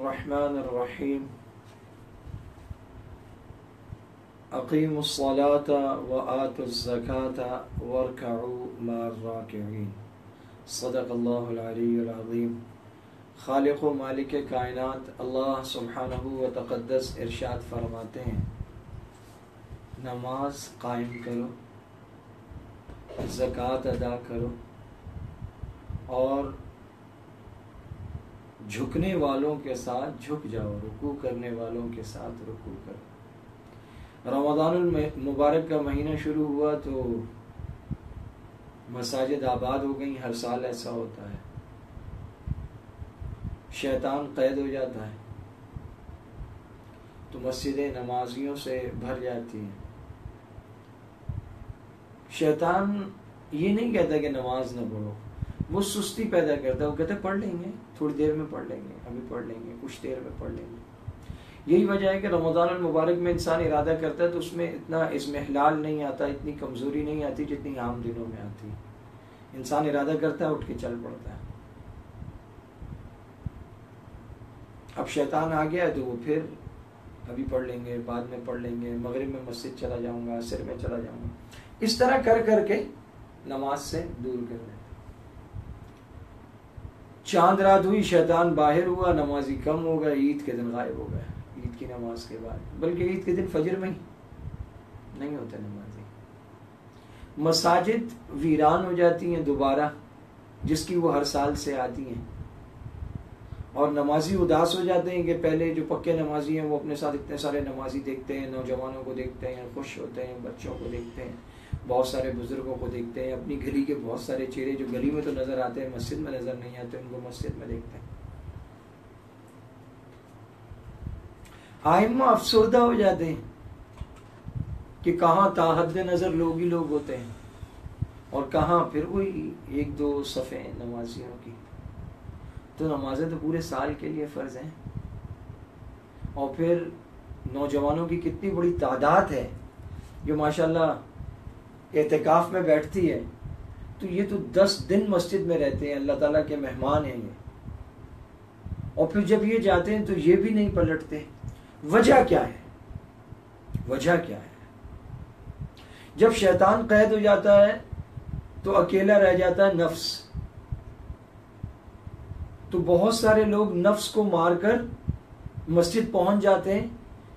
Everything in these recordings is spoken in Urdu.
الرحمن الرحیم اقیموا الصلاة وآتوا الزکاة وارکعوا مع الراکعین۔ صدق اللہ العلی العظیم۔ خالق و مالک کائنات اللہ سبحانہ و تقدس ارشاد فرماتے ہیں، نماز قائم کرو، زکوٰۃ ادا کرو اور جھکنے والوں کے ساتھ جھک جاؤ، رکوع کرنے والوں کے ساتھ رکوع کرو۔ رمضان المبارک کا مہینہ شروع ہوا تو مساجد آباد ہو گئیں، ہر سال ایسا ہوتا ہے، شیطان قید ہو جاتا ہے تو مسجدیں نمازیوں سے بھر جاتی ہیں۔ شیطان یہ نہیں کہتا کہ نماز نہ پڑھو، وہ سستی پیدا کرتا ہے، وہ کہتا ہے پڑھ لیں گے، تھوڑی دیر میں پڑھ لیں گے، ابھی پڑھ لیں گے، کچھ دیر میں پڑھ لیں گے۔ یہی وجہ ہے کہ رمضان المبارک میں انسان ارادہ کرتا ہے تو اس میں اتنا اضمحلال نہیں آتا، اتنی کمزوری نہیں آتی جتنی عام دنوں میں آتی۔ انسان ارادہ کرتا ہے، اٹھ کے چل پڑتا ہے۔ اب شیطان آ گیا ہے تو وہ پھر ابھی پڑھ لیں گے، بعد میں پڑھ لیں گے، مغرب میں مسجد چلا جاؤں گا، عصر میں چلا جاؤں گا، اس طرح کر کر کے نماز سے دور کر دیتا۔ چاند رات ہوئی، شیطان باہر ہوا، نمازی کم ہو گئے، عید کے دن غائب ہو گئے، عید کی نماز کے بعد، بلکہ عید کے دن فجر میں ہی نہیں ہوتے نمازی۔ مساجد ویران ہو جاتی ہیں دوبارہ، جس کی وہ ہر سال سے آتی ہیں، اور نمازی اداس ہو جاتے ہیں کہ پہلے جو پکے نمازی ہیں وہ اپنے ساتھ اتنے سارے نمازی دیکھتے ہیں، نوجوانوں کو دیکھتے ہیں، خوش ہوتے ہیں، بچوں کو دیکھتے ہیں، بہت سارے بزرگوں کو دیکھتے ہیں، اپنی گلی کے بہت سارے چہرے جو گلی میں تو نظر آتے ہیں مسجد میں نظر نہیں آتے، ان کو مسجد میں دیکھتے ہیں۔ ائمہ افسردہ ہو جاتے ہیں کہ کہاں تا حد نظر لوگ ہی لوگ ہوتے ہیں اور کہاں پھر وہی ایک دو صفیں نمازیوں کی۔ تو نمازیں تو پورے سال کے لیے فرض ہیں، اور پھر نوجوانوں کی کتنی بڑی تعداد ہے جو ماشاءاللہ اعتکاف میں بیٹھتی ہے، تو یہ تو 10 دن مسجد میں رہتے ہیں، اللہ تعالیٰ کے مہمان ہیں یہ، اور پھر جب یہ جاتے ہیں تو یہ بھی نہیں پلٹتے۔ وجہ کیا ہے؟ وجہ کیا ہے؟ جب شیطان قید ہو جاتا ہے تو اکیلا رہ جاتا ہے نفس، تو بہت سارے لوگ نفس کو مار کر مسجد پہنچ جاتے ہیں،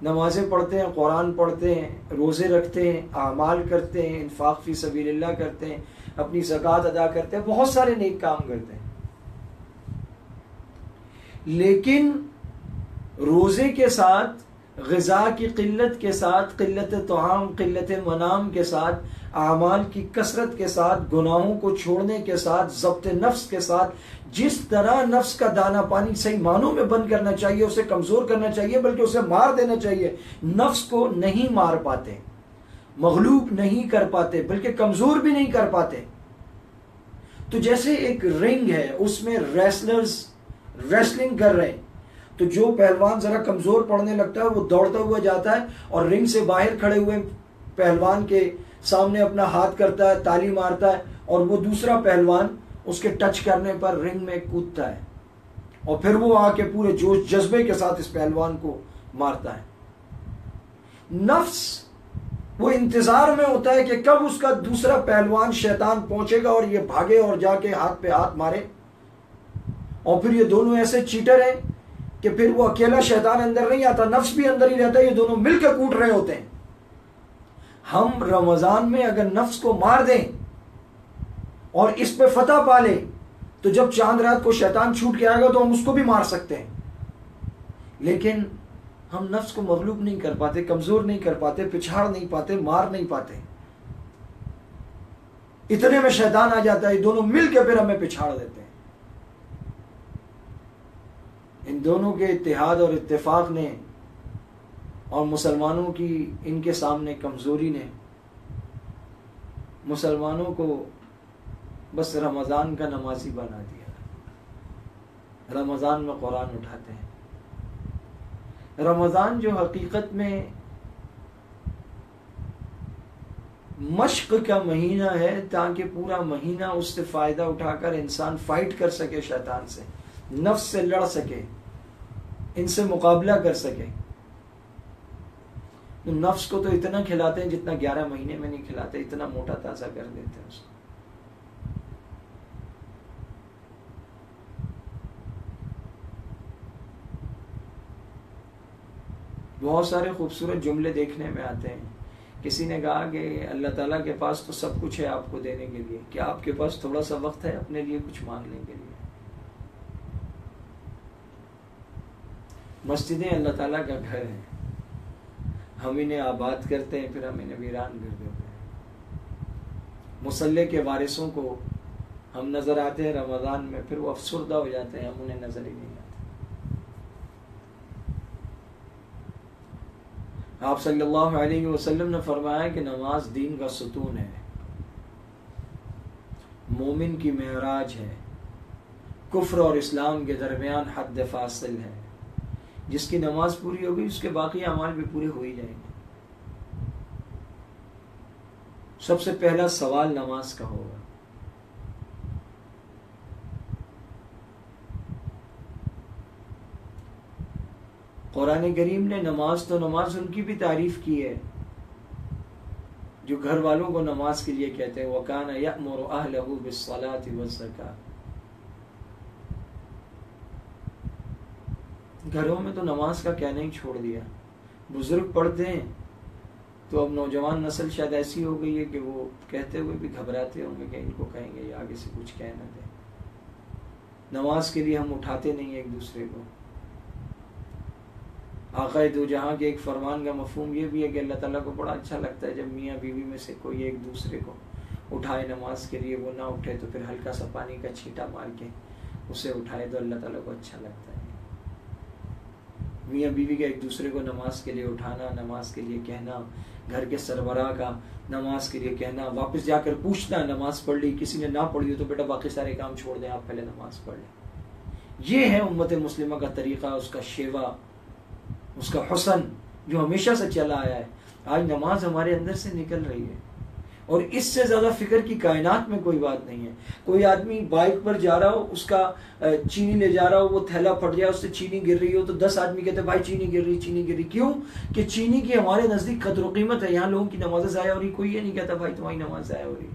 نمازیں پڑھتے ہیں، قرآن پڑھتے ہیں، روزے رکھتے ہیں، اعمال کرتے ہیں، انفاق فی سبیل اللہ کرتے ہیں، اپنی زکوٰۃ ادا کرتے ہیں، بہت سارے نیک کام کرتے ہیں، لیکن روزے کے ساتھ، غذا کی قلت کے ساتھ، قلت طعام، قلت منام کے ساتھ، اعمال کی کثرت کے ساتھ، گناہوں کو چھوڑنے کے ساتھ، ضبط نفس کے ساتھ، جس طرح نفس کا دانہ پانی صحیح معنوں میں بند کرنا چاہیے، اسے کمزور کرنا چاہیے، بلکہ اسے مار دینا چاہیے، نفس کو نہیں مار پاتے، مغلوب نہیں کر پاتے، بلکہ کمزور بھی نہیں کر پاتے۔ تو جیسے ایک رنگ ہے، اس میں ریسلرز ریسلنگ کر رہے ہیں، تو جو پہلوان ذرا کمزور پڑنے لگتا ہے وہ دوڑتا ہوا جاتا ہے اور رنگ سے باہر کھڑے ہوئے پہلوان کے سامنے اپنا ہاتھ کرتا ہے، تالی مارتا ہے، اور وہ دوسرا پہلوان اس کے ٹچ کرنے پر رنگ میں کودتا ہے، اور پھر وہ آ کے پورے جوش جذبے کے ساتھ اس پہلوان کو مارتا ہے۔ نفس وہ انتظار میں ہوتا ہے کہ کب اس کا دوسرا پہلوان شیطان پہنچے گا اور یہ بھاگے اور جا کے ہاتھ پہ ہاتھ مارے، اور پھر یہ دونوں ایسے چیٹر ہیں کہ پھر وہ اکیلا شیطان اندر نہیں آتا، نفس بھی اندر ہی رہتا ہے، یہ دونوں مل کے کوٹ رہے ہوتے ہیں۔ ہم رمضان میں اگر نفس کو مار دیں اور اس پہ فتح پا لیں تو جب چاند رات کو شیطان چھوٹ کے آئے گا تو ہم اس کو بھی مار سکتے ہیں، لیکن ہم نفس کو مغلوب نہیں کر پاتے، کمزور نہیں کر پاتے، پچھاڑ نہیں پاتے، مار نہیں پاتے۔ اتنے میں شیطان آ جاتا ہے، دونوں مل کے پھر ہمیں پچھاڑ دیتے ہیں۔ ان دونوں کے اتحاد اور اتفاق نے اور مسلمانوں کی ان کے سامنے کمزوری نے مسلمانوں کو بس رمضان کا نمازی بنا دیا۔ رمضان میں قرآن اٹھاتے ہیں۔ رمضان جو حقیقت میں مشق کا مہینہ ہے تاکہ پورا مہینہ اس سے فائدہ اٹھا کر انسان فائٹ کر سکے، شیطان سے، نفس سے لڑ سکے، ان سے مقابلہ کر سکے. نفس کو تو اتنا کھلاتے ہیں جتنا 11 مہینے میں نہیں کھلاتے، اتنا موٹا تازہ کر دیتے ہیں اس کو. بہت سارے خوبصورت جملے دیکھنے میں آتے ہیں. کسی نے کہا کہ اللہ تعالیٰ کے پاس تو سب کچھ ہے آپ کو دینے کے لیے، کیا آپ کے پاس تھوڑا سا وقت ہے اپنے لیے کچھ مانگنے کے لیے؟ مسجدیں اللہ تعالیٰ کا گھر ہے، ہم انہیں آباد کرتے ہیں پھر ہم انہیں ویران کر دیتے ہیں. مصلی کے وارثوں کو ہم نظر آتے ہیں رمضان میں، پھر وہ افسردہ ہو جاتے ہیں، ہم انہیں نظر ہی نہیں آتے. آپ صلی اللہ علیہ وسلم نے فرمایا کہ نماز دین کا ستون ہے، مومن کی معراج ہے، کفر اور اسلام کے درمیان حد فاصل ہے. جس کی نماز پوری ہوگی اس کے باقی اعمال بھی پورے ہو ہی جائیں گے. سب سے پہلا سوال نماز کا ہوگا. قرآن کریم نے نماز تو نماز ان کی بھی تعریف کی ہے جو گھر والوں کو نماز کے لیے کہتے ہیں وَكَانَ يَأْمُرُ أَهْلَهُ بِالصَّلَاةِ وَالزَّكَاةِ. گھروں میں تو نماز کا کہنا ہی چھوڑ دیا. بزرگ پڑھتے ہیں تو اب نوجوان نسل شاید ایسی ہو گئی ہے کہ وہ کہتے ہوئے بھی گھبراتے ہوں گے کہ ان کو کہیں گے یہ آگے سے کچھ کہہ نہ دیں. نماز کے لیے ہم اٹھاتے نہیں ایک دوسرے کو. آقا دو جہاں کے ایک فرمان کا مفہوم یہ بھی ہے کہ اللہ تعالیٰ کو بڑا اچھا لگتا ہے جب میاں بیوی میں سے کوئی ایک دوسرے کو اٹھائے نماز کے لیے. وہ نہ اٹھے تو پھر ہلکا سا پانی کا چھینٹا مار کے اسے اٹھائے تو اللہ تعالیٰ کو اچھا لگتا ہے. میاں بیوی کا ایک دوسرے کو نماز کے لیے اٹھانا، نماز کے لیے کہنا، گھر کے سربراہ کا نماز کے لیے کہنا، واپس جا کر پوچھنا نماز پڑھ لی، کسی نے نہ پڑھی ہو تو بیٹا باقی سارے کام چھوڑ دیں، آپ پہلے نماز پڑھ لیں. یہ ہے امت مسلمہ کا طریقہ، اس کا شیوا، اس کا حسن جو ہمیشہ سے چلا آیا ہے. آج نماز ہمارے اندر سے نکل رہی ہے اور اس سے زیادہ فکر کی کائنات میں کوئی بات نہیں ہے. کوئی آدمی بائک پر جا رہا ہو، اس کا چینی لے جا رہا ہو، وہ تھیلا پھٹ جائے، اس سے چینی گر رہی ہو تو 10 آدمی کہتے ہیں بھائی چینی گر رہی، چینی گر رہی. کیوں کہ چینی کی ہمارے نزدیک قدر و قیمت ہے. یہاں لوگوں کی نمازیں ضائع ہو رہی، کوئی یہ نہیں کہتا بھائی تمہاری نماز ضائع ہو رہی.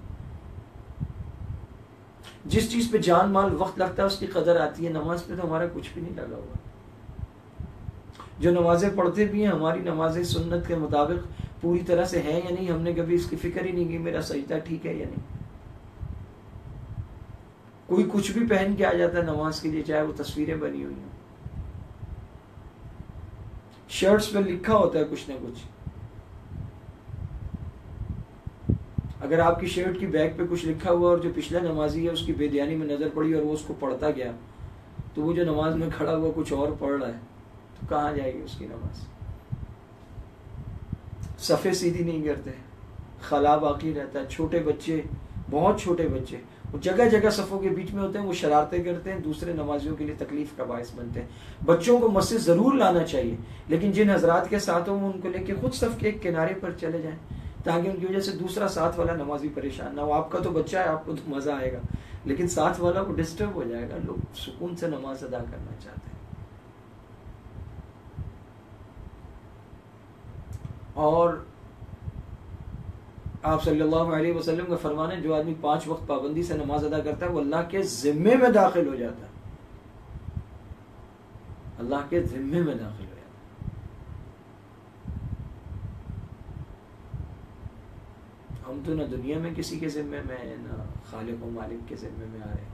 جس چیز پہ جان مال وقت لگتا ہے اس کی قدر آتی ہے. نماز پہ تو ہمارا کچھ بھی نہیں لگا ہوا. جو نمازیں پڑھتے بھی ہیں ہماری نمازیں سنت کے مطابق پوری طرح سے ہیں یا نہیں، ہم نے کبھی اس کی فکر ہی نہیں کی میرا سجدہ ٹھیک ہے یا نہیں. کوئی کچھ بھی پہن کے آ جاتا ہے نماز کے لیے، چاہے وہ تصویریں بنی ہوئی ہیں، شرٹس پہ لکھا ہوتا ہے کچھ نہ کچھ. اگر آپ کی شرٹ کی بیک پہ کچھ لکھا ہوا اور جو پچھلا نمازی ہے اس کی بے دھیانی میں نظر پڑی اور وہ اس کو پڑھتا گیا تو وہ جو نماز میں کھڑا ہوا کچھ اور پڑھ رہا ہے تو کہاں جائے گی اس کی نماز؟ صفیں سیدھی نہیں کرتے، خلا باقی رہتا ہے. چھوٹے بچے، بہت چھوٹے بچے وہ جگہ جگہ صفوں کے بیچ میں ہوتے ہیں، وہ شرارتیں کرتے ہیں، دوسرے نمازیوں کے لیے تکلیف کا باعث بنتے ہیں. بچوں کو مسجد ضرور لانا چاہیے لیکن جن حضرات کے ساتھ ہوں ان کو لے کے خود صف کے ایک کنارے پر چلے جائیں تاکہ ان کی وجہ سے دوسرا ساتھ والا نمازی پریشان نہ ہو. آپ کا تو بچہ ہے، آپ کو تو مزہ آئے گا لیکن ساتھ والا کو ڈسٹرب ہو جائے گا. لوگ سکون سے نماز ادا کرنا چاہتے ہیں. اور آپ صلی اللہ علیہ وسلم کا فرمان ہے جو آدمی 5 وقت پابندی سے نماز ادا کرتا ہے وہ اللہ کے ذمے میں داخل ہو جاتا ہے. اللہ کے ذمے میں داخل ہو جاتا ہے. ہم تو نہ دنیا میں کسی کے ذمے میں ہیں نہ خالق و مالک کے ذمے میں آ رہے ہیں.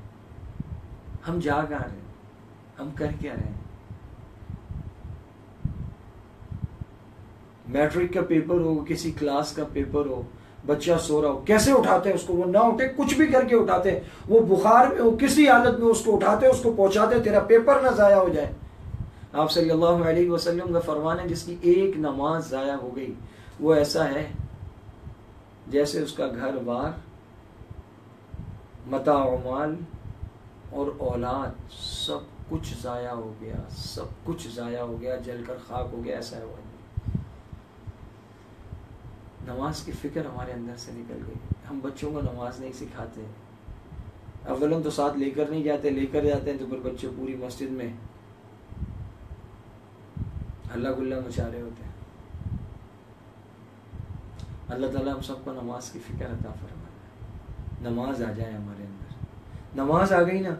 ہم جا کہاں رہے ہیں، ہم کر کیا رہے ہیں؟ میٹرک کا پیپر ہو، کسی کلاس کا پیپر ہو، بچہ سو رہا ہو، کیسے اٹھاتے ہیں اس کو؟ وہ نہ اٹھے کچھ بھی کر کے اٹھاتے ہیں، وہ بخار میں ہو کسی حالت میں اس کو اٹھاتے اس کو پہنچاتے تیرا پیپر نہ ضائع ہو جائے. آپ صلی اللہ علیہ وسلم کا فرمان ہے جس کی ایک نماز ضائع ہو گئی وہ ایسا ہے جیسے اس کا گھر بار، متاع و مال اور اولاد سب کچھ ضائع ہو گیا، سب کچھ ضائع ہو گیا، جل کر خاک ہو گیا. ایسا ہے وہ. نماز کی فکر ہمارے اندر سے نکل گئی. ہم بچوں کو نماز نہیں سکھاتے. اولن تو ساتھ لے کر نہیں جاتے، لے کر جاتے ہیں تو پھر بچے پوری مسجد میں ہلا گلا مچا رہے ہوتے ہیں. اللہ تعالیٰ ہم سب کو نماز کی فکر عطا فرمائے. نماز آ جائے ہمارے اندر. نماز آ گئی نا،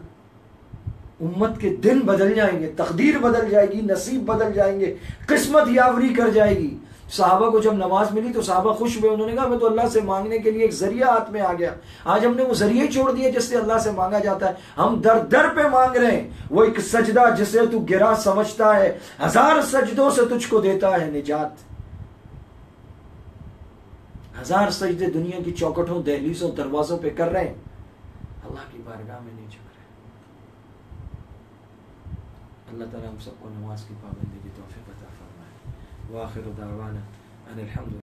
امت کے دن بدل جائیں گے، تقدیر بدل جائے گی، نصیب بدل جائیں گے، قسمت یاوری کر جائے گی. صحابہ کو جب نماز ملی تو صحابہ خوش ہوئے. انہوں نے کہا میں تو اللہ سے مانگنے کے لیے ایک ذریعہ ہاتھ میں آ گیا. آج ہم نے وہ ذریعے چھوڑ دیے جس سے اللہ سے مانگا جاتا ہے. ہم در در پہ مانگ رہے ہیں. وہ ایک سجدہ جسے تو گرا سمجھتا ہے، 1000 سجدوں سے تجھ کو دیتا ہے نجات. 1000 سجدے دنیا کی چوکٹوں، دہلیزوں، دروازوں پہ کر رہے ہیں، اللہ کی بارگاہ میں نہیں جھک رہے. اللہ تعالیٰ ہم سب کو نماز کی پابندی کی توفیق عطا فرمائے. وآخر دعوانا ان الحمد